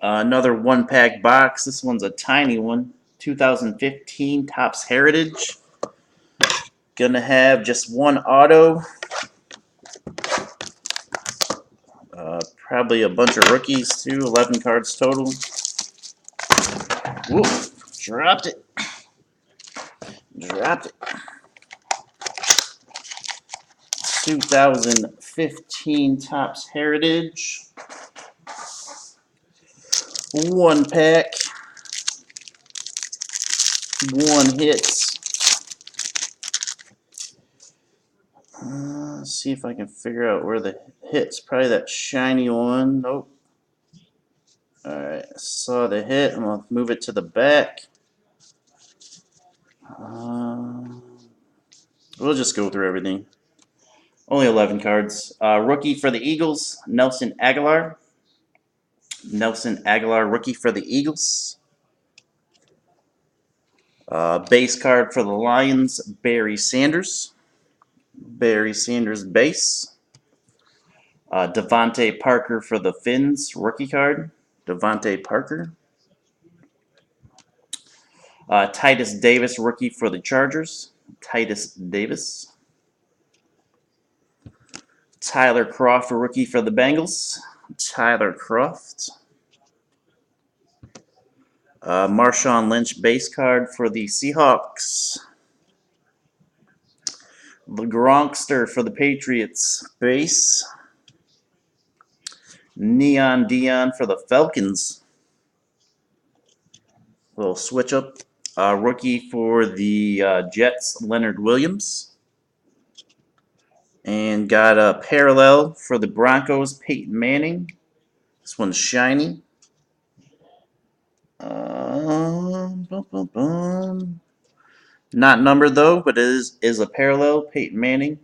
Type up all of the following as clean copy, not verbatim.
Another one-pack box. This one's a tiny one. 2015 Topps Heritage. Gonna have just one auto. Probably a bunch of rookies too. 11 cards total. Whoop! Dropped it. Dropped it. 2015 Topps Heritage. One pack. One hits. Let's see if I can figure out where the hit's. Probably that shiny one. Nope. Alright, I saw the hit. I'm going to move it to the back. We'll just go through everything. Only 11 cards. Rookie for the Eagles, Nelson Agholor. Nelson Agholor, rookie for the Eagles. Base card for the Lions, Barry Sanders. Barry Sanders base. Devontae Parker for the Finns, rookie card. Devontae Parker. Titus Davis, rookie for the Chargers. Titus Davis. Tyler Kroft, rookie for the Bengals. Tyler Kroft. Marshawn Lynch base card for the Seahawks. The Gronkster for the Patriots base. Neon Dion for the Falcons. Little switch up. Rookie for the Jets, Leonard Williams. And got a parallel for the Broncos, Peyton Manning. This one's shiny. Not numbered though, but it is a parallel, Peyton Manning.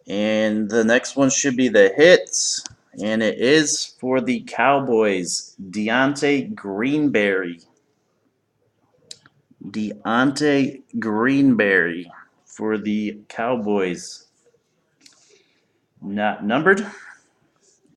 And the next one should be the hits. And it is for the Cowboys, Deontay Greenberry. Deontay Greenberry for the Cowboys. Not numbered.